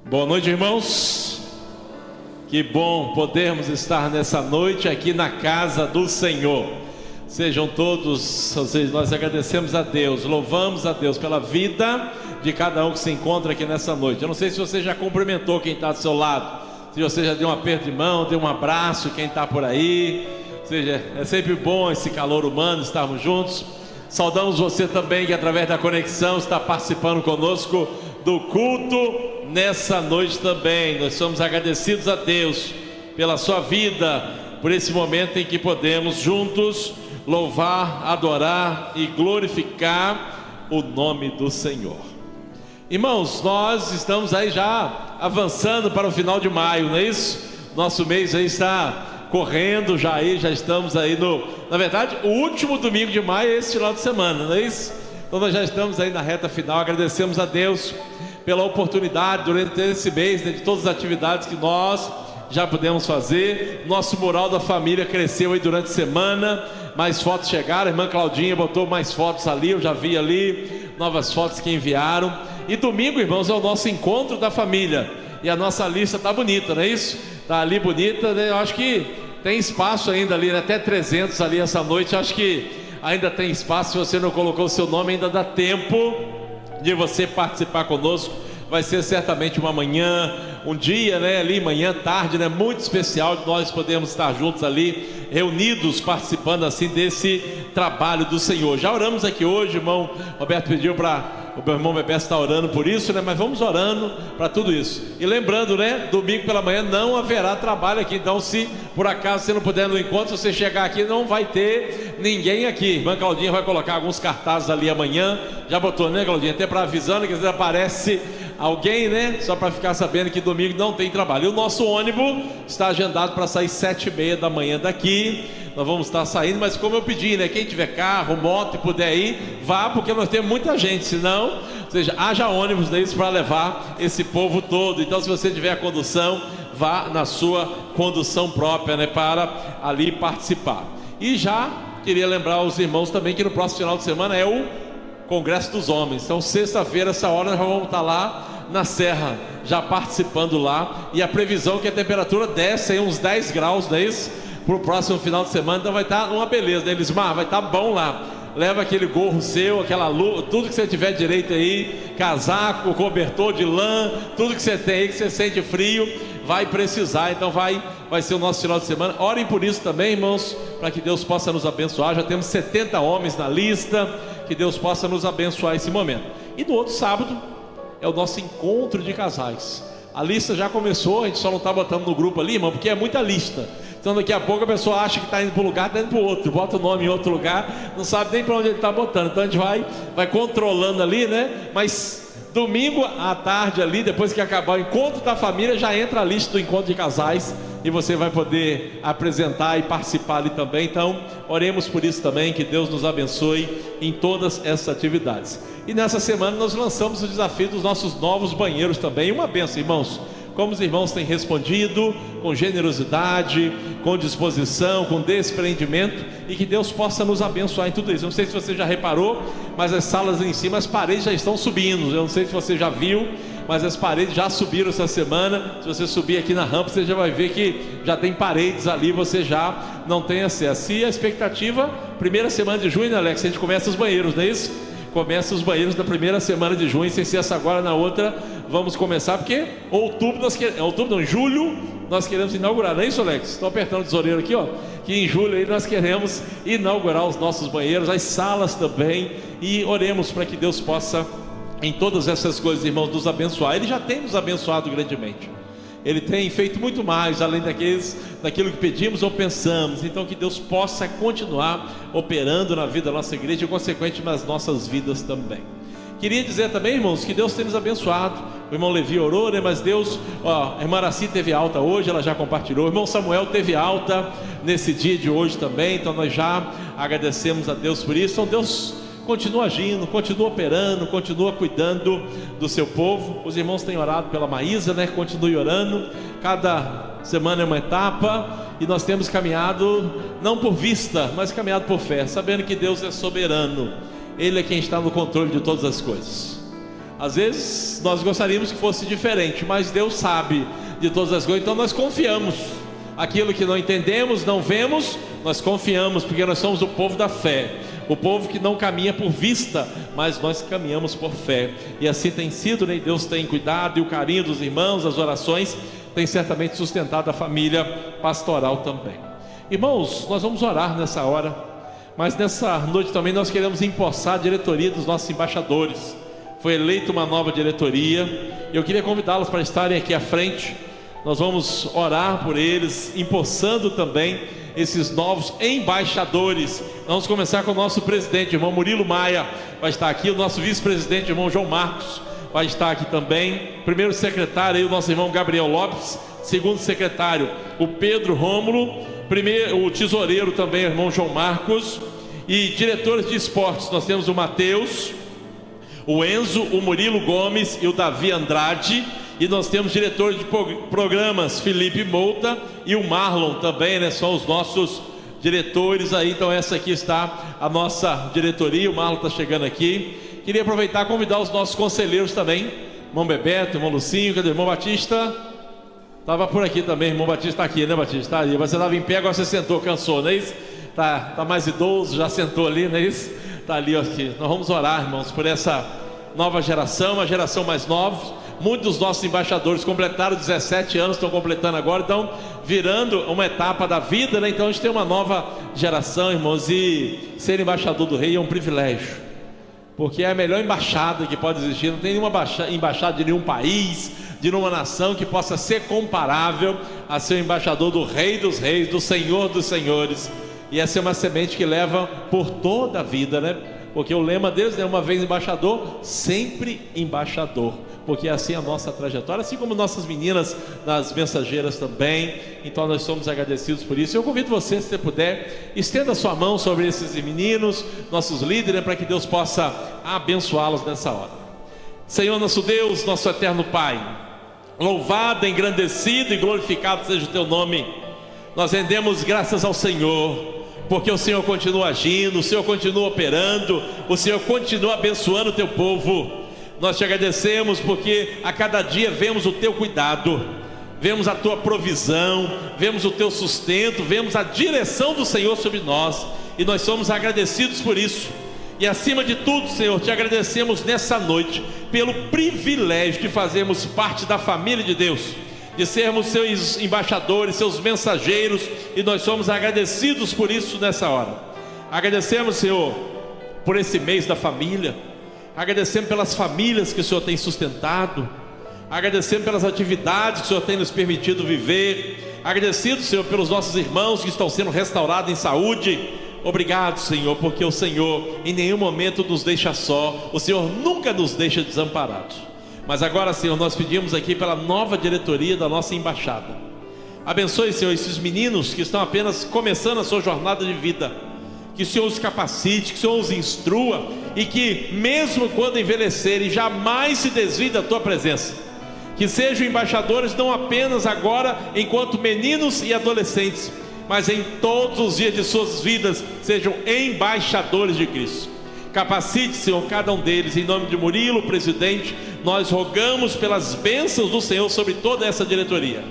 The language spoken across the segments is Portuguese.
Boa noite, irmãos. Que bom podermos estar nessa noite aqui na casa do Senhor. Sejam todos, nós agradecemos a Deus, louvamos a Deus pela vida de cada um que se encontra aqui nessa noite. Eu não sei se você já cumprimentou quem está do seu lado, se você já deu um aperto de mão, deu um abraço quem está por aí. Ou seja, é sempre bom esse calor humano, estarmos juntos. Saudamos você também que através da conexão está participando conosco do culto nessa noite também. Nós somos agradecidos a Deus pela sua vida, por esse momento em que podemos juntos louvar, adorar e glorificar o nome do Senhor. Irmãos, nós estamos aí já avançando para o final de maio, não é isso? Nosso mês aí está correndo já estamos aí na verdade, o último domingo de maio é esse final de semana, não é isso? Então nós já estamos aí na reta final. Agradecemos a Deus pela oportunidade durante esse mês, né, de todas as atividades que nós já pudemos fazer. Nosso mural da família cresceu aí durante a semana, mais fotos chegaram, a irmã Claudinha botou mais fotos ali, eu já vi ali, novas fotos que enviaram. E domingo, irmãos, é o nosso encontro da família, e a nossa lista está bonita, não é isso? Está ali bonita, né? Eu acho que tem espaço ainda ali, né? Até 300 ali essa noite, acho que ainda tem espaço. Se você não colocou o seu nome, ainda dá tempo de você participar conosco. Vai ser certamente uma manhã, um dia, né, ali, manhã, tarde, né, muito especial, de nós podemos estar juntos ali, reunidos, participando assim desse trabalho do Senhor. Já oramos aqui hoje, o irmão Roberto pediu para o meu irmão Bebeto estar orando por isso, né, mas vamos orando para tudo isso. E lembrando, né, domingo pela manhã não haverá trabalho aqui, então se por acaso você não puder no encontro, se você chegar aqui, não vai ter ninguém aqui. Irmã Claudinha vai colocar alguns cartazes ali amanhã, já botou, né, Claudinha, até para avisando que às vezes aparece alguém, né, só para ficar sabendo que domingo não tem trabalho. E o nosso ônibus está agendado para sair 7h30 da manhã daqui. Nós vamos estar saindo, mas como eu pedi, né, quem tiver carro, moto e puder ir, vá, porque nós temos muita gente, senão, ou seja, haja ônibus deles para levar esse povo todo. Então se você tiver a condução, vá na sua condução própria, né, para ali participar. E já queria lembrar aos irmãos também que no próximo final de semana é o Congresso dos Homens. Então sexta-feira, essa hora, nós vamos estar lá na Serra, já participando lá, e a previsão é que a temperatura desce aí uns 10 graus, não é isso? Para o próximo final de semana, então vai estar uma beleza, né, Elismar? Vai estar bom lá. Leva aquele gorro seu, aquela luva, tudo que você tiver direito aí, casaco, cobertor de lã, tudo que você tem aí, que você sente frio, vai precisar. Então vai ser o nosso final de semana. Orem por isso também, irmãos, para que Deus possa nos abençoar. Já temos 70 homens na lista, que Deus possa nos abençoar esse momento. E no outro sábado é o nosso encontro de casais. A lista já começou, a gente só não está botando no grupo ali, irmão, porque é muita lista. Então daqui a pouco a pessoa acha que está indo para um lugar, está indo para o outro, bota o nome em outro lugar, não sabe nem para onde ele está botando. Então a gente vai controlando ali, né? Mas domingo à tarde ali, depois que acabar o encontro da família, já entra a lista do encontro de casais, e você vai poder apresentar e participar ali também. Então oremos por isso também, que Deus nos abençoe em todas essas atividades. E nessa semana nós lançamos o desafio dos nossos novos banheiros também. Uma bênção, irmãos, como os irmãos têm respondido com generosidade, com disposição, com desprendimento, e que Deus possa nos abençoar em tudo isso. Eu não sei se você já reparou, mas as salas em cima, as paredes já estão subindo. Eu não sei se você já viu, mas as paredes já subiram essa semana. Se você subir aqui na rampa, você já vai ver que já tem paredes ali, você já não tem acesso. E a expectativa, primeira semana de junho, né, Alex? A gente começa os banheiros, não é isso? Começa os banheiros na primeira semana de junho, sem ser essa agora, na outra vamos começar, porque em julho nós queremos inaugurar, não é isso, Alex? Estou apertando o tesoureiro aqui, ó, que em julho aí nós queremos inaugurar os nossos banheiros, as salas também, e oremos para que Deus possa, em todas essas coisas, irmãos, nos abençoar. Ele já tem nos abençoado grandemente. Ele tem feito muito mais, além daquilo que pedimos ou pensamos. Então que Deus possa continuar operando na vida da nossa igreja e consequentemente nas nossas vidas também. Queria dizer também, irmãos, que Deus tem nos abençoado. O irmão Levi orou, né? Mas Deus, a irmã Araci teve alta hoje, ela já compartilhou. O irmão Samuel teve alta nesse dia de hoje também. Então nós já agradecemos a Deus por isso. Então Deus continua agindo, continua operando, continua cuidando do seu povo. Os irmãos têm orado pela Maísa, né? Continue orando. Cada semana é uma etapa, e nós temos caminhado não por vista, mas caminhado por fé, sabendo que Deus é soberano. Ele é quem está no controle de todas as coisas. Às vezes nós gostaríamos que fosse diferente, mas Deus sabe de todas as coisas, então nós confiamos. Aquilo que não entendemos, não vemos, nós confiamos, porque nós somos o povo da fé, o povo que não caminha por vista, mas nós caminhamos por fé. E assim tem sido, né? Deus tem cuidado, e o carinho dos irmãos, as orações tem certamente sustentado a família pastoral também. Irmãos, nós vamos orar nessa hora, mas nessa noite também nós queremos empossar a diretoria dos nossos embaixadores. Foi eleita uma nova diretoria, e eu queria convidá-los para estarem aqui à frente. Nós vamos orar por eles, empossando também esses novos embaixadores. Vamos começar com o nosso presidente, irmão Murilo Maia, vai estar aqui. O nosso vice-presidente, irmão João Marcos, vai estar aqui também. Primeiro secretário aí, o nosso irmão Gabriel Lopes. Segundo secretário, o Pedro Rômulo. O tesoureiro também, o irmão João Marcos. E diretores de esportes, nós temos o Matheus, o Enzo, o Murilo Gomes e o Davi Andrade. E nós temos diretores de programas, Felipe Mouta e o Marlon também, né? São os nossos diretores aí. Então essa aqui está a nossa diretoria. O Marlon está chegando aqui. Queria aproveitar e convidar os nossos conselheiros também. Irmão Bebeto, irmão Lucinho, cadê o irmão Batista? Estava por aqui também, irmão Batista está aqui, né, Batista? Está ali. Você estava em pé, agora você sentou, cansou, não é isso? Tá mais idoso, já sentou ali, não é isso? Está ali aqui. Nós vamos orar, irmãos, por essa nova geração, uma geração mais nova. Muitos dos nossos embaixadores completaram 17 anos, estão completando agora, estão virando uma etapa da vida, né? Então a gente tem uma nova geração, irmãos, e ser embaixador do rei é um privilégio, porque é a melhor embaixada que pode existir. Não tem nenhuma embaixada de nenhum país, de nenhuma nação que possa ser comparável a ser o embaixador do Rei dos Reis, do Senhor dos Senhores. E essa é uma semente que leva por toda a vida, né? Porque o lema deles é: uma vez embaixador, sempre embaixador. Porque assim é a nossa trajetória, assim como nossas meninas nas mensageiras também. Então nós somos agradecidos por isso. Eu convido você, se você puder, estenda a sua mão sobre esses meninos, nossos líderes, para que Deus possa abençoá-los nessa hora. Senhor nosso Deus, nosso eterno Pai, louvado, engrandecido e glorificado seja o teu nome. Nós rendemos graças ao Senhor, porque o Senhor continua agindo, o Senhor continua operando, o Senhor continua abençoando o teu povo. Nós te agradecemos porque a cada dia vemos o teu cuidado, vemos a tua provisão, vemos o teu sustento, vemos a direção do Senhor sobre nós, e nós somos agradecidos por isso. E acima de tudo, Senhor, te agradecemos nessa noite pelo privilégio de fazermos parte da família de Deus, de sermos seus embaixadores, seus mensageiros, e nós somos agradecidos por isso nessa hora. Agradecemos, Senhor, por esse mês da família. Agradecemos pelas famílias que o Senhor tem sustentado, agradecemos pelas atividades que o Senhor tem nos permitido viver, agradecido, Senhor, pelos nossos irmãos que estão sendo restaurados em saúde. Obrigado, Senhor, porque o Senhor em nenhum momento nos deixa só, o Senhor nunca nos deixa desamparados. Mas agora, Senhor, nós pedimos aqui pela nova diretoria da nossa embaixada. Abençoe, Senhor, esses meninos que estão apenas começando a sua jornada de vida. Que o Senhor os capacite, que o Senhor os instrua, e que mesmo quando envelhecerem, jamais se desvie da tua presença. Que sejam embaixadores não apenas agora enquanto meninos e adolescentes, mas em todos os dias de suas vidas sejam embaixadores de Cristo. Capacite, Senhor, cada um deles. Em nome de Murilo, presidente, nós rogamos pelas bênçãos do Senhor sobre toda essa diretoria.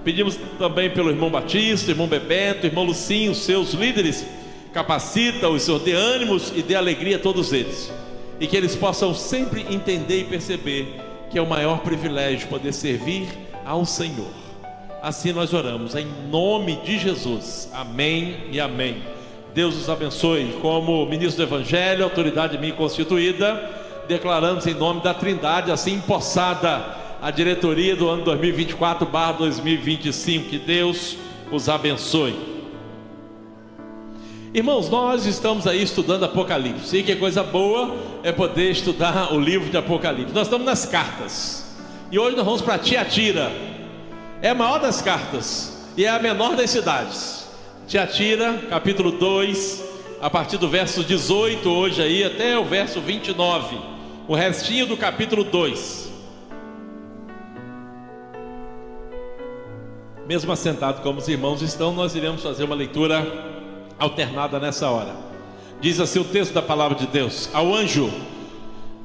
Pedimos também pelo irmão Batista, irmão Bebeto, irmão Lucinho, seus líderes. Capacita-os, Senhor, dê ânimos e dê alegria a todos eles, e que eles possam sempre entender e perceber que é o maior privilégio poder servir ao Senhor. Assim nós oramos em nome de Jesus, amém e amém. Deus os abençoe. Como ministro do Evangelho, autoridade minha constituída, declaramos em nome da Trindade, assim empossada, a diretoria do ano 2024/2025. Que Deus os abençoe. Irmãos, nós estamos aí estudando Apocalipse, e que coisa boa é poder estudar o livro de Apocalipse. Nós estamos nas cartas, e hoje nós vamos para Tiatira. É a maior das cartas e é a menor das cidades. Tiatira, capítulo 2, a partir do verso 18 hoje aí até o verso 29, o restinho do capítulo 2. Mesmo assentado como os irmãos estão, nós iremos fazer uma leitura alternada nessa hora. Diz assim o texto da palavra de Deus: ao anjo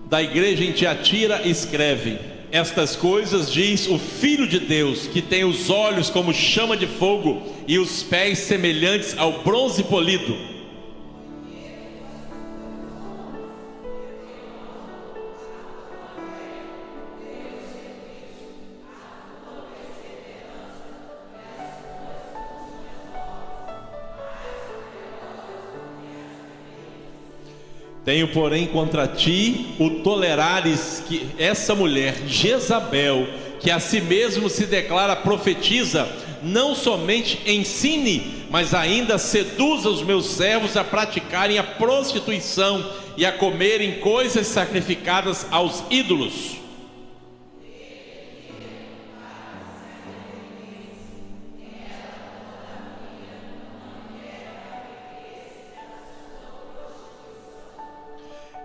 da igreja em Tiatira, escreve: estas coisas diz o Filho de Deus, que tem os olhos como chama de fogo e os pés semelhantes ao bronze polido. Tenho, porém, contra ti o tolerares que essa mulher, Jezabel, que a si mesmo se declara profetiza, não somente ensine, mas ainda seduza os meus servos a praticarem a prostituição e a comerem coisas sacrificadas aos ídolos.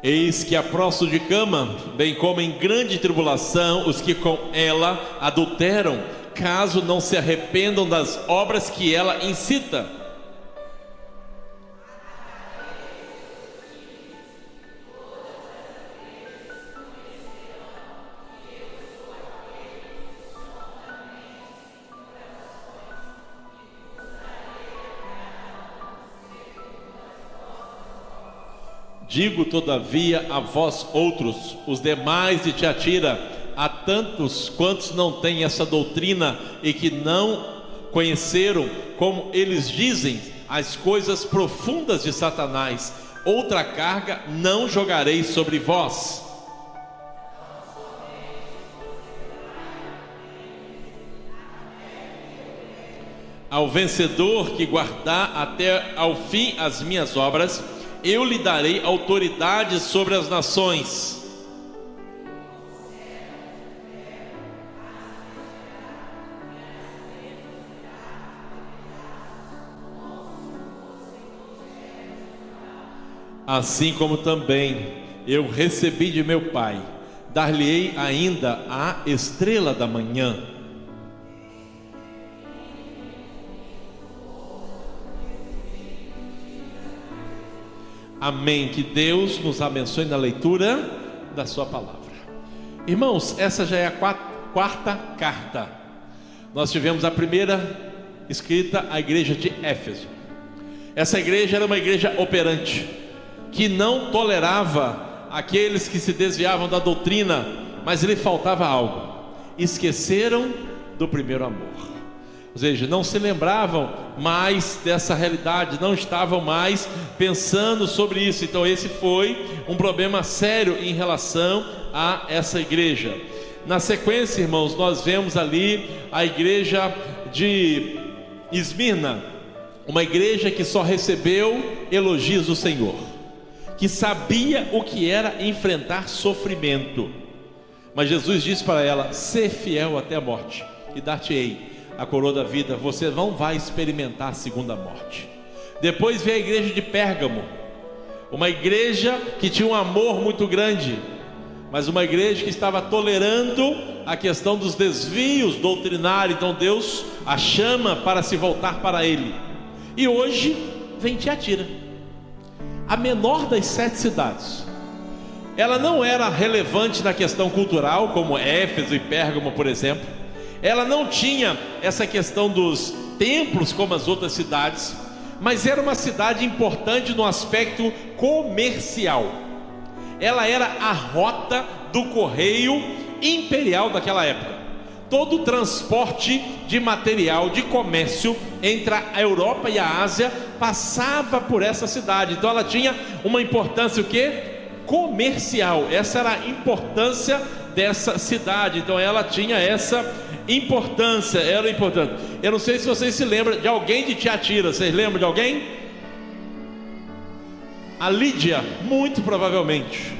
Eis que aprosto de cama, bem como em grande tribulação, os que com ela adulteram, caso não se arrependam das obras que ela incita. Digo todavia a vós outros, os demais de Tiatira, a tantos quantos não têm essa doutrina e que não conheceram, como eles dizem, as coisas profundas de Satanás, outra carga não jogarei sobre vós. Ao vencedor que guardar até ao fim as minhas obras, eu lhe darei autoridade sobre as nações. Assim como também eu recebi de meu Pai, dar-lhe-ei ainda a estrela da manhã. Amém. Que Deus nos abençoe na leitura da sua palavra. Irmãos, essa já é a quarta carta. Nós tivemos a primeira escrita à igreja de Éfeso. Essa igreja era uma igreja operante, que não tolerava aqueles que se desviavam da doutrina, mas lhe faltava algo: esqueceram do primeiro amor. Ou seja, não se lembravam mais dessa realidade, não estavam mais pensando sobre isso. Então esse foi um problema sério em relação a essa igreja. Na sequência, irmãos, nós vemos ali a igreja de Esmirna, uma igreja que só recebeu elogios do Senhor, que sabia o que era enfrentar sofrimento. Mas Jesus disse para ela: sê fiel até a morte, e dar-te-ei a coroa da vida. Você não vai experimentar a segunda morte. Depois veio a igreja de Pérgamo, uma igreja que tinha um amor muito grande, mas uma igreja que estava tolerando a questão dos desvios doutrinários. Então Deus a chama para se voltar para Ele. E hoje vem Tiatira, a menor das 7 cidades. Ela não era relevante na questão cultural, como Éfeso e Pérgamo, por exemplo. Ela não tinha essa questão dos templos como as outras cidades, mas era uma cidade importante no aspecto comercial. Ela era a rota do correio imperial daquela época. Todo o transporte de material, de comércio entre a Europa e a Ásia passava por essa cidade. Então ela tinha uma importância, o quê? Comercial. Essa era a importância dessa cidade. Então ela tinha essa importância, era importante. Eu não sei se vocês se lembram de alguém de Tiatira. Vocês lembram de alguém? A Lídia, muito provavelmente,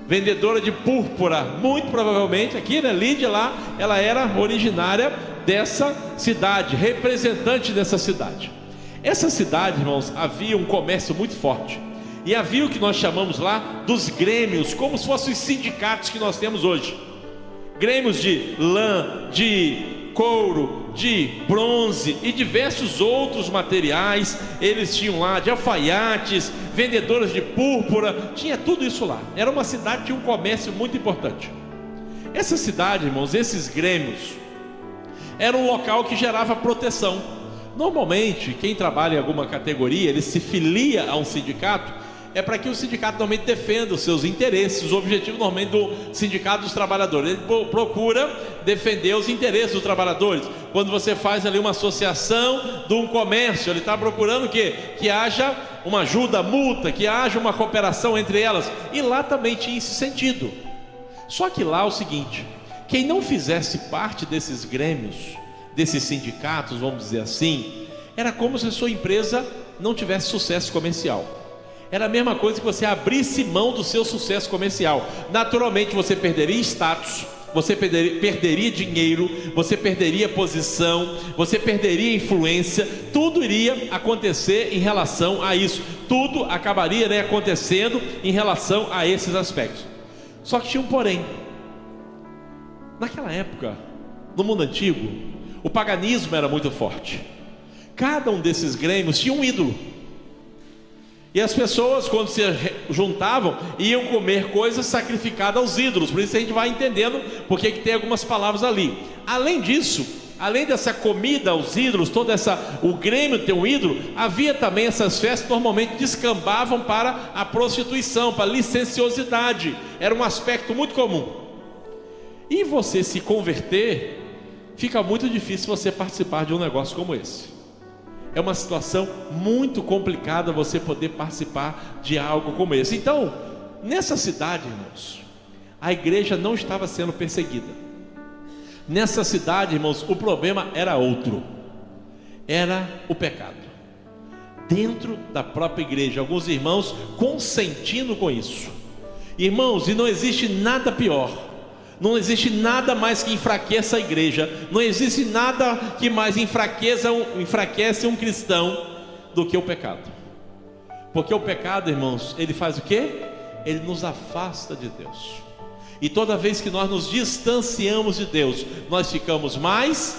vendedora de púrpura, muito provavelmente. Aqui, né, Lídia lá, ela era originária dessa cidade, representante dessa cidade. Essa cidade, irmãos, havia um comércio muito forte, e havia o que nós chamamos lá dos grêmios, como se fossem os sindicatos que nós temos hoje. Grêmios de lã, de couro, de bronze e diversos outros materiais. Eles tinham lá de alfaiates, vendedoras de púrpura, tinha tudo isso lá. Era uma cidade de um comércio muito importante. Essa cidade, irmãos, esses grêmios, era um local que gerava proteção. Normalmente, quem trabalha em alguma categoria, ele se filia a um sindicato, é para que o sindicato normalmente defenda os seus interesses. O objetivo normalmente do sindicato dos trabalhadores, ele procura defender os interesses dos trabalhadores. Quando você faz ali uma associação de um comércio, ele está procurando o quê? Que haja uma ajuda mútua, que haja uma cooperação entre elas. E lá também tinha esse sentido. Só que lá é o seguinte: quem não fizesse parte desses grêmios, desses sindicatos, vamos dizer assim, era como se a sua empresa não tivesse sucesso comercial. Era a mesma coisa que você abrisse mão do seu sucesso comercial. Naturalmente você perderia status, você perderia dinheiro, você perderia posição, você perderia influência. Tudo iria acontecer em relação a isso. Tudo acabaria acontecendo em relação a esses aspectos. Só que tinha um porém. Naquela época, no mundo antigo, o paganismo era muito forte. Cada um desses grêmios tinha um ídolo. E as pessoas, quando se juntavam, iam comer coisas sacrificadas aos ídolos. Por isso a gente vai entendendo porque que tem algumas palavras ali. Além disso, além dessa comida aos ídolos, o grêmio ter um ídolo, havia também essas festas que normalmente descambavam para a prostituição, para a licenciosidade. Era um aspecto muito comum. E você se converter, fica muito difícil você participar de um negócio como esse. É uma situação muito complicada você poder participar de algo como esse. Então, nessa cidade, irmãos, a igreja não estava sendo perseguida. Nessa cidade, irmãos, o problema era outro. Era o pecado. Dentro da própria igreja, alguns irmãos consentindo com isso. Irmãos, e não existe nada pior. Não existe nada mais que enfraqueça a igreja. Não existe nada que mais enfraquece um cristão do que o pecado. Porque o pecado, irmãos, ele faz o quê? Ele nos afasta de Deus. E toda vez que nós nos distanciamos de Deus, nós ficamos mais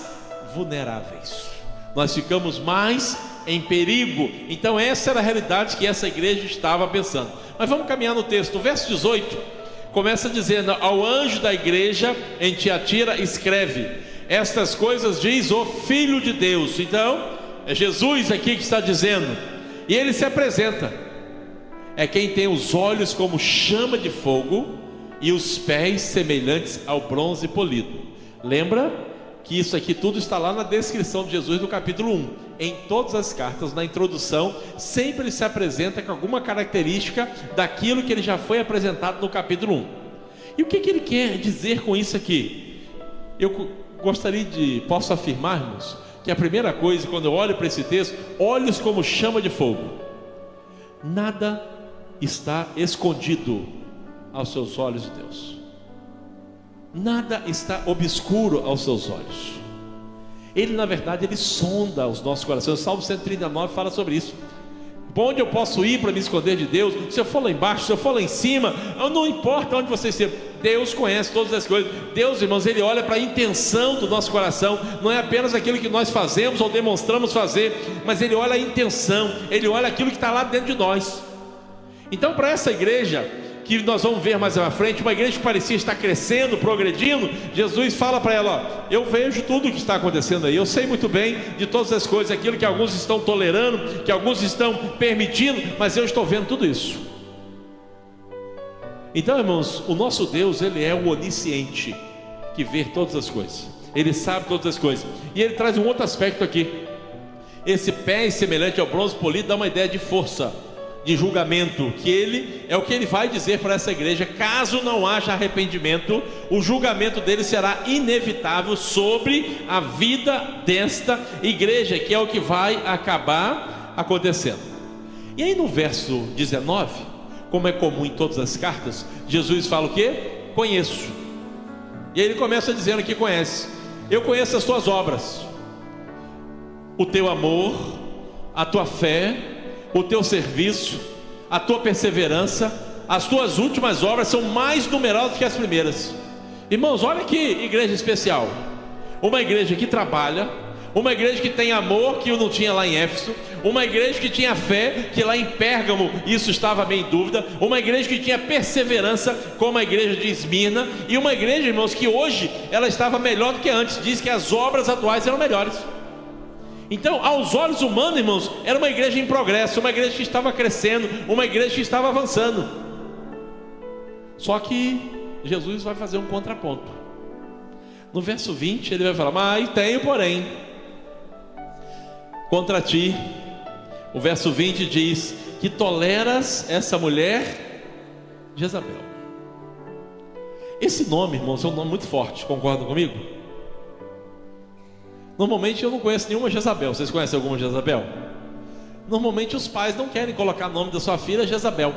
vulneráveis. Nós ficamos mais em perigo. Então essa era a realidade que essa igreja estava pensando. Mas vamos caminhar no texto. O verso 18 começa dizendo: ao anjo da igreja em Tiatira escreve: estas coisas diz o Filho de Deus. Então é Jesus aqui que está dizendo. E ele se apresenta. É quem tem os olhos como chama de fogo e os pés semelhantes ao bronze polido. Lembra que isso aqui tudo está lá na descrição de Jesus no capítulo 1. Em todas as cartas, na introdução, sempre ele se apresenta com alguma característica daquilo que ele já foi apresentado no capítulo 1. E o que ele quer dizer com isso aqui? Eu gostaria posso afirmar, irmãos, que a primeira coisa, quando eu olho para esse texto, olhos como chama de fogo. Nada está escondido aos seus olhos de Deus. Nada está obscuro aos seus olhos. Ele, na verdade, ele sonda os nossos corações. O Salmo 139 fala sobre isso. Para onde eu posso ir para me esconder de Deus? Se eu for lá embaixo, se eu for lá em cima, não importa onde você esteja, Deus conhece todas as coisas. Deus, irmãos, ele olha para a intenção do nosso coração. Não é apenas aquilo que nós fazemos ou demonstramos fazer, mas ele olha a intenção, ele olha aquilo que está lá dentro de nós. Então, para essa igreja, que nós vamos ver mais à frente, uma igreja que parecia estar crescendo, progredindo, Jesus fala para ela: eu vejo tudo o que está acontecendo aí, eu sei muito bem de todas as coisas, aquilo que alguns estão tolerando, que alguns estão permitindo, mas eu estou vendo tudo isso. Então, irmãos, o nosso Deus, ele é o onisciente, que vê todas as coisas, ele sabe todas as coisas. E ele traz um outro aspecto aqui. Esse pé semelhante ao bronze polido dá uma ideia de força, de julgamento, que ele é o que ele vai dizer para essa igreja. Caso não haja arrependimento, o julgamento dele será inevitável sobre a vida desta igreja, que é o que vai acabar acontecendo. E aí no verso 19, como é comum em todas as cartas, Jesus fala o quê? Conheço. E aí ele começa dizendo que conhece. Eu conheço as tuas obras, o teu amor, a tua fé, o teu serviço, a tua perseverança. As tuas últimas obras são mais numerosas que as primeiras. Irmãos, olha que igreja especial. Uma igreja que trabalha, uma igreja que tem amor, que não tinha lá em Éfeso, uma igreja que tinha fé, que lá em Pérgamo isso estava meio em dúvida, uma igreja que tinha perseverança, como a igreja de Esmirna, e uma igreja, irmãos, que hoje ela estava melhor do que antes. Diz que as obras atuais eram melhores. Então, aos olhos humanos, irmãos, era uma igreja em progresso, uma igreja que estava crescendo, uma igreja que estava avançando. Só que Jesus vai fazer um contraponto. No verso 20 ele vai falar: mas tenho porém contra ti. O verso 20 diz que toleras essa mulher Jezabel. Esse nome, irmãos, é um nome muito forte, concordam comigo? Normalmente eu não conheço nenhuma Jezabel. Vocês conhecem alguma Jezabel? Normalmente os pais não querem colocar o nome da sua filha Jezabel.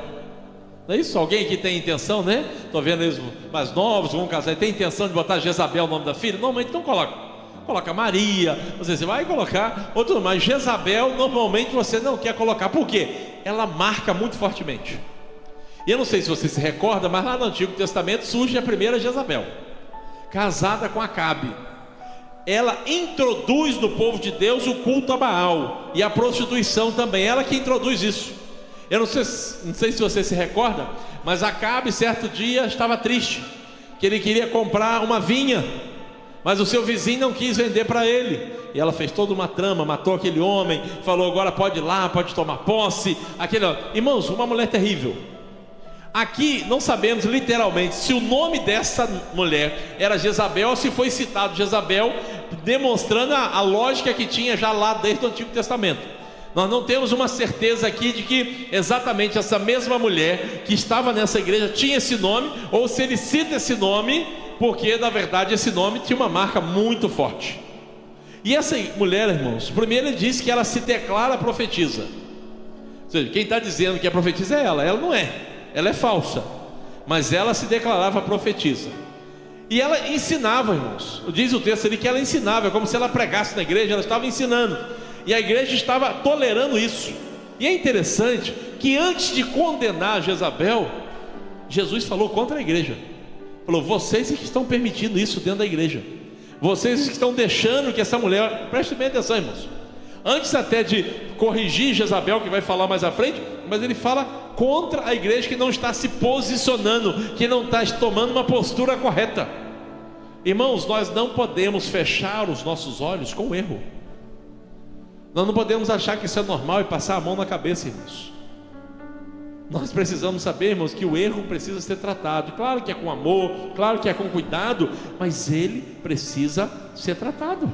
Não é isso? Alguém aqui tem intenção, né? Estou vendo eles mais novos, vão casar, tem intenção de botar Jezabel o nome da filha? Normalmente não coloca. Coloca Maria, você vai colocar outro, mas Jezabel normalmente você não quer colocar. Por quê? Ela marca muito fortemente. E eu não sei se você se recorda, mas lá no Antigo Testamento surge a primeira Jezabel, casada com Acabe. Ela introduz no povo de Deus o culto a Baal e a prostituição também. Ela que introduz isso. Eu não sei se você se recorda, mas Acabe certo dia estava triste, que ele queria comprar uma vinha, mas o seu vizinho não quis vender para ele. E ela fez toda uma trama, matou aquele homem, falou: agora pode ir lá, pode tomar posse. Irmãos, uma mulher terrível. Aqui não sabemos literalmente se o nome dessa mulher era Jezabel ou se foi citado Jezabel, demonstrando a lógica que tinha já lá desde o Antigo Testamento. Nós não temos uma certeza aqui de que exatamente essa mesma mulher que estava nessa igreja tinha esse nome, ou se ele cita esse nome, porque na verdade esse nome tinha uma marca muito forte. E essa mulher, irmãos, primeiro ele diz que ela se declara profetisa. Ou seja, quem está dizendo que é profetisa é ela não é. Ela é falsa, mas ela se declarava profetisa. E ela ensinava, irmãos. Diz o texto ali que ela ensinava, é como se ela pregasse na igreja, ela estava ensinando. E a igreja estava tolerando isso. E é interessante que antes de condenar Jezabel, Jesus falou contra a igreja. Falou: vocês que estão permitindo isso dentro da igreja, vocês que estão deixando que essa mulher... Preste bem atenção, irmãos. Antes até de corrigir Jezabel, que vai falar mais à frente, mas ele fala contra a igreja que não está se posicionando, que não está tomando uma postura correta. Irmãos, nós não podemos fechar os nossos olhos com o erro. Nós não podemos achar que isso é normal e passar a mão na cabeça, irmãos. Nós precisamos saber, irmãos, que o erro precisa ser tratado. Claro que é com amor, claro que é com cuidado, mas ele precisa ser tratado.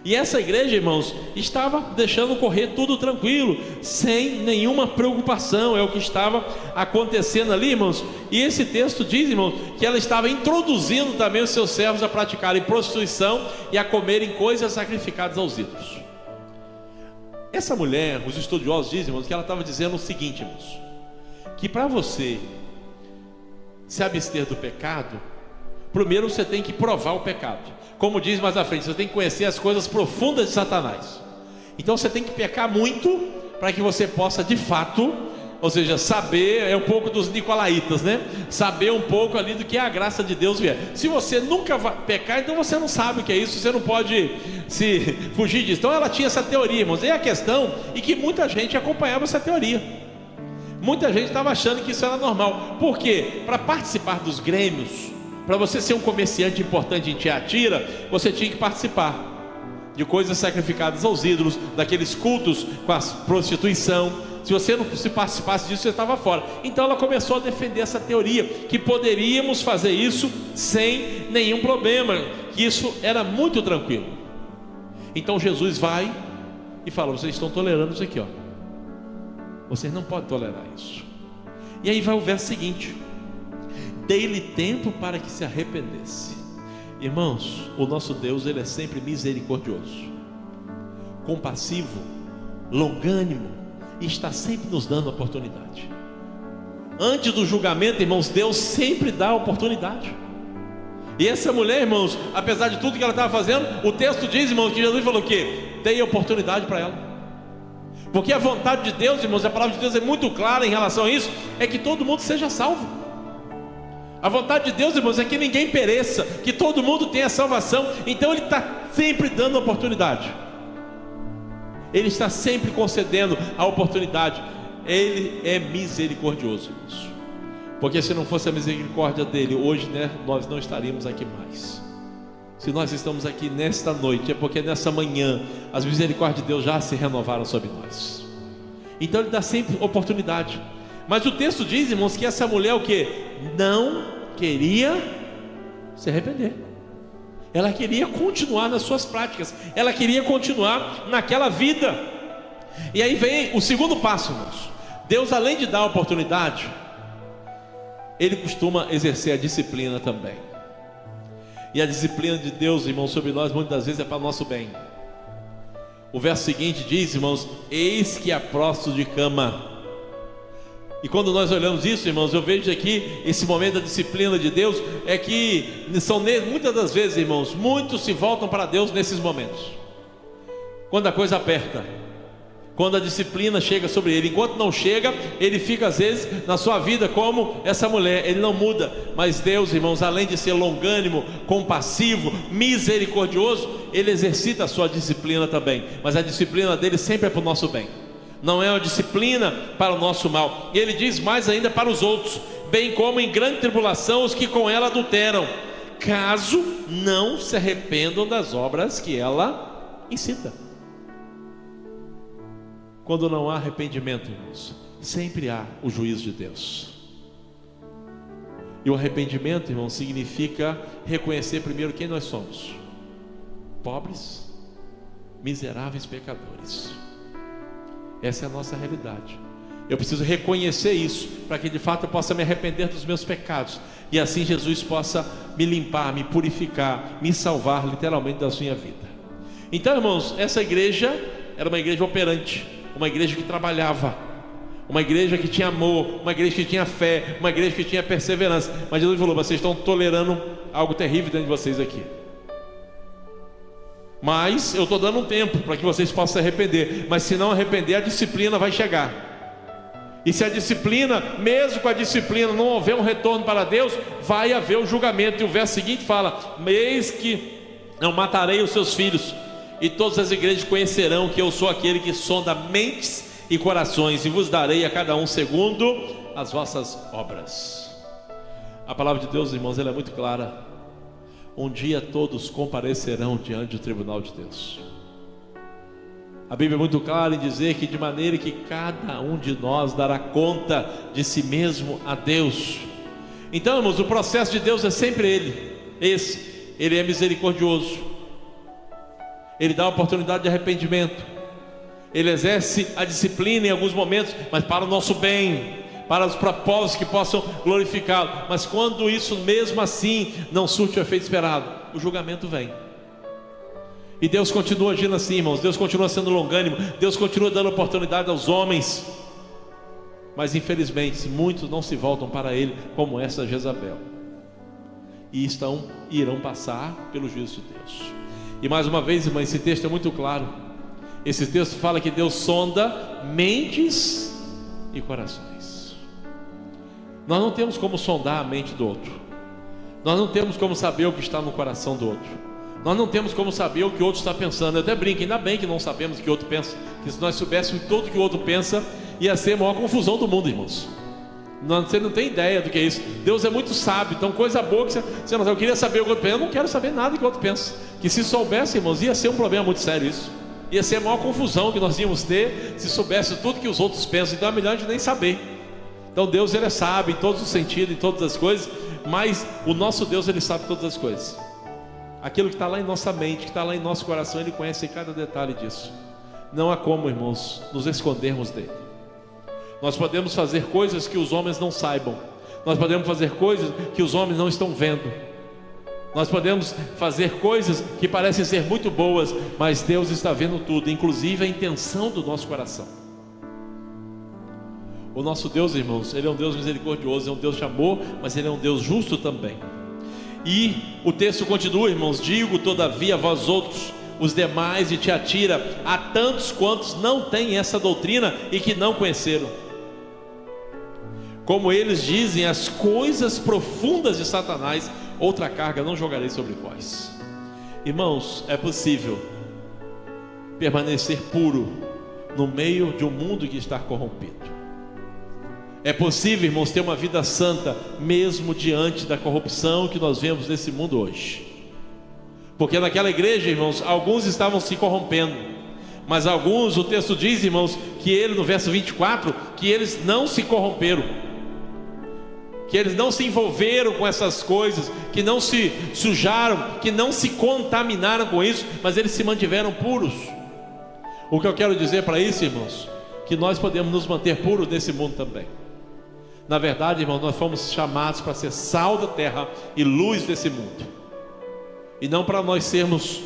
E essa igreja, irmãos, estava deixando correr tudo tranquilo, sem nenhuma preocupação. É o que estava acontecendo ali, irmãos. E esse texto diz, irmãos, que ela estava introduzindo também os seus servos a praticarem prostituição e a comerem coisas sacrificadas aos ídolos. Essa mulher, os estudiosos dizem, irmãos, que ela estava dizendo o seguinte, irmãos: que para você se abster do pecado, primeiro você tem que provar o pecado. Como diz mais à frente, você tem que conhecer as coisas profundas de Satanás. Então você tem que pecar muito para que você possa de fato, ou seja, saber, é um pouco dos nicolaítas, né? Saber um pouco ali do que a graça de Deus vier. Se você nunca vai pecar, então você não sabe o que é isso, você não pode se fugir disso. Então ela tinha essa teoria, irmãos. E a questão é que muita gente acompanhava essa teoria. Muita gente estava achando que isso era normal. Por quê? Para participar dos grêmios, para você ser um comerciante importante em Tiatira, você tinha que participar de coisas sacrificadas aos ídolos, daqueles cultos com a prostituição. Se você não se participasse disso, você estava fora. Então ela começou a defender essa teoria, que poderíamos fazer isso sem nenhum problema, que isso era muito tranquilo. Então Jesus vai e fala: vocês estão tolerando isso aqui, ó. Vocês não podem tolerar isso. E aí vai o verso seguinte: dei-lhe tempo para que se arrependesse. Irmãos, o nosso Deus, ele é sempre misericordioso, compassivo, longânimo, e está sempre nos dando oportunidade. Antes do julgamento, irmãos, Deus sempre dá oportunidade. E essa mulher, irmãos, apesar de tudo que ela estava fazendo, o texto diz, irmãos, que Jesus falou o quê? Dei oportunidade para ela. Porque a vontade de Deus, irmãos, a palavra de Deus é muito clara em relação a isso, é que todo mundo seja salvo. A vontade de Deus, irmãos, é que ninguém pereça, que todo mundo tenha salvação. Então Ele está sempre dando a oportunidade, Ele está sempre concedendo a oportunidade. Ele é misericordioso, irmãos, porque se não fosse a misericórdia dele, hoje, né, nós não estaríamos aqui mais. Se nós estamos aqui nesta noite, é porque nessa manhã as misericórdias de Deus já se renovaram sobre nós. Então Ele dá sempre oportunidade. Mas o texto diz, irmãos, que essa mulher o que? Não queria se arrepender. Ela queria continuar nas suas práticas, ela queria continuar naquela vida. E aí vem o segundo passo, irmãos. Deus, além de dar a oportunidade, Ele costuma exercer a disciplina também. E a disciplina de Deus, irmãos, sobre nós muitas das vezes é para o nosso bem. O verso seguinte diz, irmãos: eis que apróstolo de cama. E quando nós olhamos isso, irmãos, eu vejo aqui esse momento da disciplina de Deus, é que são muitas das vezes, irmãos, muitos se voltam para Deus nesses momentos, quando a coisa aperta, quando a disciplina chega sobre ele. Enquanto não chega, ele fica às vezes na sua vida como essa mulher, ele não muda. Mas Deus, irmãos, além de ser longânimo, compassivo, misericordioso, Ele exercita a sua disciplina também. Mas a disciplina dele sempre é para o nosso bem, não é uma disciplina para o nosso mal. E Ele diz mais ainda: para os outros, bem como em grande tribulação os que com ela adulteram, caso não se arrependam das obras que ela incita. Quando não há arrependimento, irmãos, sempre há o juízo de Deus. E o arrependimento, irmão, significa reconhecer primeiro quem nós somos: pobres, miseráveis pecadores. Essa é a nossa realidade. Eu preciso reconhecer isso, para que de fato eu possa me arrepender dos meus pecados, e assim Jesus possa me limpar, me purificar, me salvar literalmente da minha vida. Então, irmãos, essa igreja era uma igreja operante, uma igreja que trabalhava, uma igreja que tinha amor, uma igreja que tinha fé, uma igreja que tinha perseverança. Mas Jesus falou: vocês estão tolerando algo terrível dentro de vocês aqui, mas eu estou dando um tempo para que vocês possam se arrepender. Mas se não arrepender, a disciplina vai chegar. E se a disciplina, mesmo com a disciplina, não houver um retorno para Deus, vai haver o julgamento. E o verso seguinte fala: eis que não matarei os seus filhos, e todas as igrejas conhecerão que eu sou aquele que sonda mentes e corações, e vos darei a cada um segundo as vossas obras. A palavra de Deus, irmãos, ela é muito clara. Um dia todos comparecerão diante do tribunal de Deus. A Bíblia é muito clara em dizer que de maneira que cada um de nós dará conta de si mesmo a Deus. Então, irmãos, o processo de Deus é sempre Ele é misericordioso, Ele dá a oportunidade de arrependimento, Ele exerce a disciplina em alguns momentos, mas para o nosso bem, para os propósitos que possam glorificá-lo. Mas quando isso mesmo assim não surte o efeito esperado, o julgamento vem. E Deus continua agindo assim, irmãos. Deus continua sendo longânimo, Deus continua dando oportunidade aos homens. Mas infelizmente muitos não se voltam para Ele, como essa Jezabel, e irão passar pelo juízo de Deus. E mais uma vez, irmãos, esse texto é muito claro. Esse texto fala que Deus sonda mentes e corações. Nós não temos como sondar a mente do outro, nós não temos como saber o que está no coração do outro, nós não temos como saber o que o outro está pensando. Eu até brinco: ainda bem que não sabemos o que o outro pensa, que se nós soubéssemos tudo o que o outro pensa, ia ser a maior confusão do mundo, irmãos. Você não tem ideia do que é isso. Deus é muito sábio, então coisa boa que você não sabe. Eu queria saber o que o outro pensa, eu não quero saber nada do que o outro pensa. Que se soubesse, irmãos, ia ser um problema muito sério isso. Ia ser a maior confusão que nós íamos ter se soubesse tudo que os outros pensam. Então é melhor a gente nem saber. Então Deus, Ele é sábio em todos os sentidos, em todas as coisas. Mas o nosso Deus, Ele sabe todas as coisas. Aquilo que está lá em nossa mente, que está lá em nosso coração, Ele conhece cada detalhe disso. Não há como, irmãos, nos escondermos dEle. Nós podemos fazer coisas que os homens não saibam, nós podemos fazer coisas que os homens não estão vendo, nós podemos fazer coisas que parecem ser muito boas, mas Deus está vendo tudo, inclusive a intenção do nosso coração. O nosso Deus, irmãos, Ele é um Deus misericordioso, é um Deus de amor, mas Ele é um Deus justo também. E o texto continua, irmãos: digo todavia a vós outros, os demais de Tiatira, a tantos quantos não têm essa doutrina e que não conheceram. como eles dizem, as coisas profundas de Satanás, outra carga não jogarei sobre vós. Irmãos, é possível permanecer puro no meio de um mundo que está corrompido. É possível, irmãos, ter uma vida santa mesmo diante da corrupção que nós vemos nesse mundo hoje. Porque naquela igreja, irmãos, alguns estavam se corrompendo, mas alguns, o texto diz, irmãos, que ele, no verso 24, que eles não se corromperam, que eles não se envolveram com essas coisas, que não se sujaram, que não se contaminaram com isso, mas eles se mantiveram puros. O que eu quero dizer para isso, irmãos, que nós podemos nos manter puros nesse mundo também. Na verdade, irmãos, nós fomos chamados para ser sal da terra e luz desse mundo, e não para nós sermos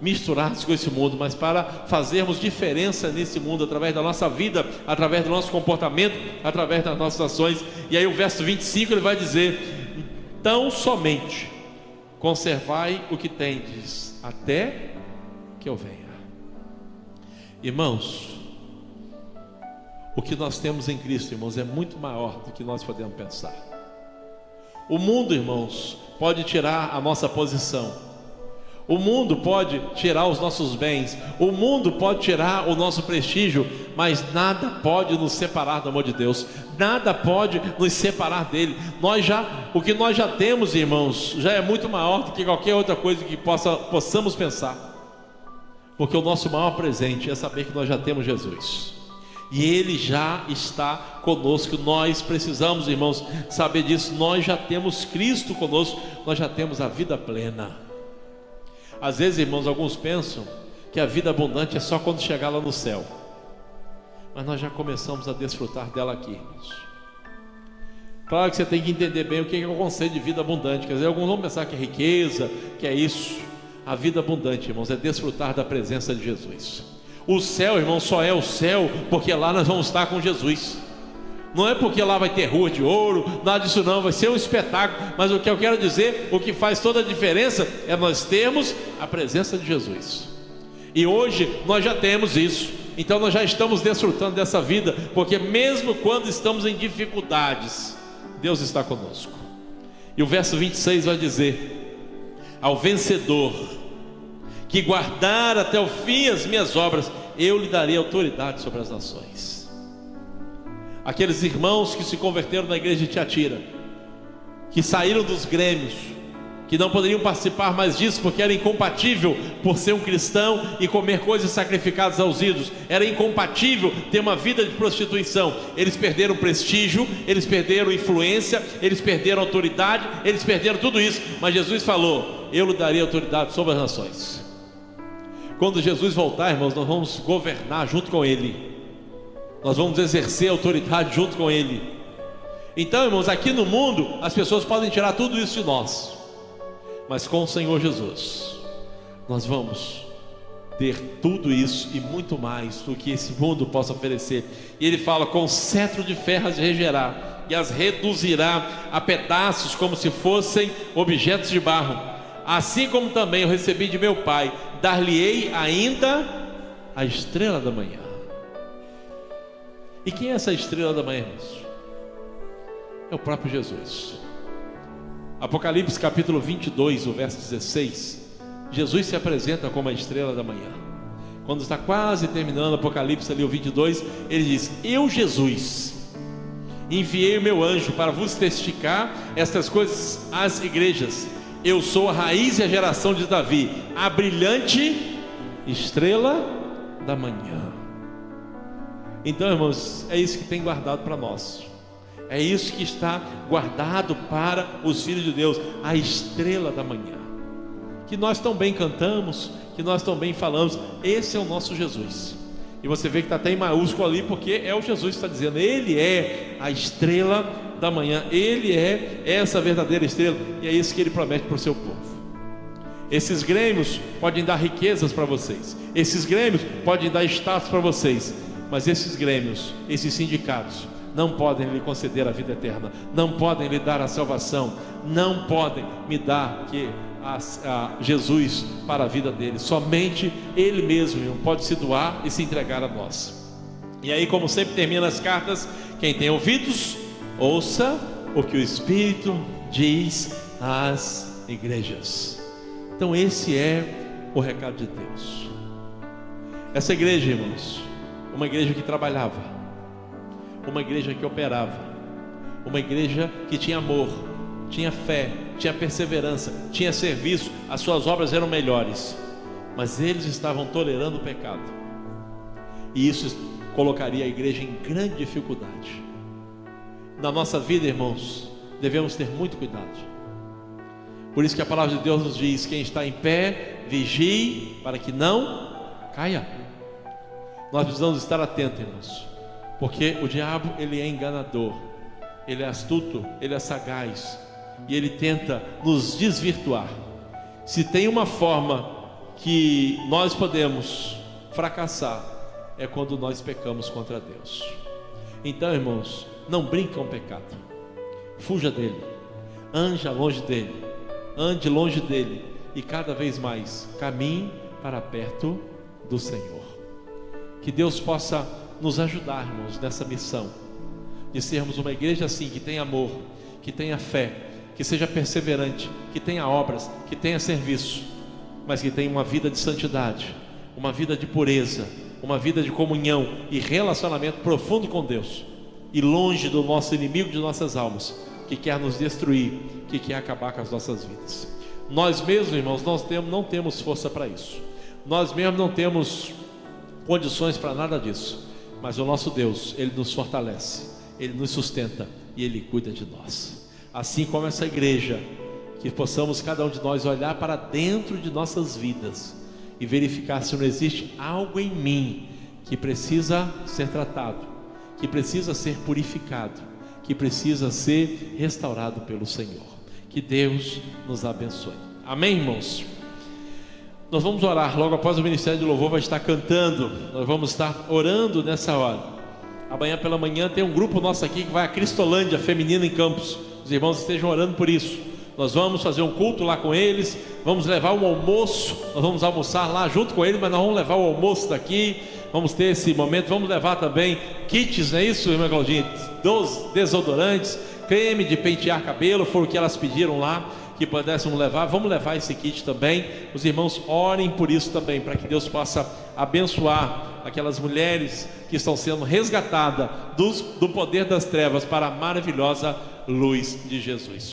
misturados com esse mundo, mas para fazermos diferença nesse mundo, através da nossa vida, através do nosso comportamento, através das nossas ações. E aí o verso 25 ele vai dizer: tão somente conservai o que tendes, até que eu venha. Irmãos, o que nós temos em Cristo, irmãos, é muito maior do que nós podemos pensar. O mundo, irmãos, pode tirar a nossa posição, o mundo pode tirar os nossos bens, o mundo pode tirar o nosso prestígio, mas nada pode nos separar do amor de Deus, nada pode nos separar dele. O que nós já temos, irmãos, já é muito maior do que qualquer outra coisa que possamos pensar, porque o nosso maior presente é saber que nós já temos Jesus, e Ele já está conosco. Nós precisamos, irmãos, saber disso. Nós já temos Cristo conosco, nós já temos a vida plena. Às vezes, irmãos, alguns pensam que a vida abundante é só quando chegar lá no céu, mas nós já começamos a desfrutar dela aqui, irmãos. Claro que você tem que entender bem o que é o conceito de vida abundante. Quer dizer, alguns vão pensar que é riqueza, que é isso. A vida abundante, irmãos, é desfrutar da presença de Jesus. O céu, irmão, só é o céu porque lá nós vamos estar com Jesus. Não é porque lá vai ter rua de ouro, nada disso não, vai ser um espetáculo. Mas o que eu quero dizer, o que faz toda a diferença é nós termos a presença de Jesus. E hoje nós já temos isso. Então nós já estamos desfrutando dessa vida, porque mesmo quando estamos em dificuldades, Deus está conosco. E o verso 26 vai dizer: ao vencedor que guardar até o fim as minhas obras, eu lhe darei autoridade sobre as nações. Aqueles irmãos que se converteram na igreja de Tiatira, que saíram dos grêmios, que não poderiam participar mais disso porque era incompatível por ser um cristão e comer coisas sacrificadas aos ídolos, era incompatível ter uma vida de prostituição. Eles perderam prestígio, eles perderam influência, eles perderam autoridade, eles perderam tudo isso. Mas Jesus falou: eu lhe darei autoridade sobre as nações. Quando Jesus voltar, irmãos, nós vamos governar junto com Ele, nós vamos exercer autoridade junto com Ele. Então, irmãos, aqui no mundo as pessoas podem tirar tudo isso de nós, mas com o Senhor Jesus nós vamos ter tudo isso e muito mais do que esse mundo possa oferecer. E Ele fala: com cetro de ferro as regerá e as reduzirá a pedaços como se fossem objetos de barro. Assim como também eu recebi de meu Pai, dar-lhe-ei ainda a estrela da manhã. E quem é essa estrela da manhã, irmãos? É o próprio Jesus. Apocalipse capítulo 22, o verso 16, Jesus se apresenta como a estrela da manhã. Quando está quase terminando Apocalipse ali o 22, ele diz: eu, Jesus, enviei o meu anjo para vos testificar estas coisas às igrejas. Eu sou a raiz e a geração de Davi, a brilhante estrela da manhã. Então, irmãos, é isso que tem guardado para nós, é isso que está guardado para os filhos de Deus, a estrela da manhã, que nós tão bem cantamos, que nós tão bem falamos. Esse é o nosso Jesus. E você vê que está até em maiúsculo ali, porque é o Jesus que está dizendo: Ele é a estrela da manhã, Ele é essa verdadeira estrela, e é isso que Ele promete para o seu povo. Esses grêmios podem dar riquezas para vocês, esses grêmios podem dar status para vocês, mas esses grêmios, esses sindicatos, não podem lhe conceder a vida eterna, não podem lhe dar a salvação, não podem me dar a Jesus para a vida dele. Somente Ele mesmo pode se doar e se entregar a nós. E aí, como sempre termina as cartas: quem tem ouvidos, Ouça o que o Espírito diz às igrejas. Então esse é o recado de Deus. Essa igreja, irmãos, uma igreja que trabalhava, uma igreja que operava, uma igreja que tinha amor, tinha fé, tinha perseverança, tinha serviço, as suas obras eram melhores, mas eles estavam tolerando o pecado, e isso colocaria a igreja em grande dificuldade. Na nossa vida, irmãos, devemos ter muito cuidado. Por isso que a palavra de Deus nos diz: quem está em pé, vigie para que não caia. Nós precisamos estar atentos, irmãos, porque o diabo, ele é enganador, ele é astuto, ele é sagaz, e ele tenta nos desvirtuar. Se tem uma forma que nós podemos fracassar, é quando nós pecamos contra Deus. Então, irmãos, não brinque com o pecado, fuja dele, ande longe dele, e cada vez mais caminhe para perto do Senhor. Que Deus possa nos ajudar, irmãos, nessa missão de sermos uma igreja assim, que tenha amor, que tenha fé, que seja perseverante, que tenha obras, que tenha serviço, mas que tenha uma vida de santidade, uma vida de pureza, uma vida de comunhão e relacionamento profundo com Deus, e longe do nosso inimigo de nossas almas, que quer nos destruir, que quer acabar com as nossas vidas. Nós mesmos, irmãos, não temos força para isso, nós mesmos não temos condições para nada disso, mas o nosso Deus, Ele nos fortalece, Ele nos sustenta e Ele cuida de nós. Assim como essa igreja, que possamos cada um de nós olhar para dentro de nossas vidas e verificar se não existe algo em mim que precisa ser tratado, que precisa ser purificado, que precisa ser restaurado pelo Senhor. Que Deus nos abençoe. Amém, irmãos? Nós vamos orar, logo após o Ministério de Louvor vai estar cantando, nós vamos estar orando nessa hora. Amanhã pela manhã tem um grupo nosso aqui que vai a Cristolândia, feminino em Campos. Os irmãos estejam orando por isso. Nós vamos fazer um culto lá com eles, vamos levar um almoço, nós vamos almoçar lá junto com eles, mas nós vamos levar o almoço daqui, vamos ter esse momento, vamos levar também kits, não é isso, irmã Claudinha? Desodorantes, creme de pentear cabelo, foi o que elas pediram lá, que pudéssemos levar. Vamos levar esse kit também. Os irmãos orem por isso também, para que Deus possa abençoar aquelas mulheres que estão sendo resgatadas do poder das trevas para a maravilhosa luz de Jesus.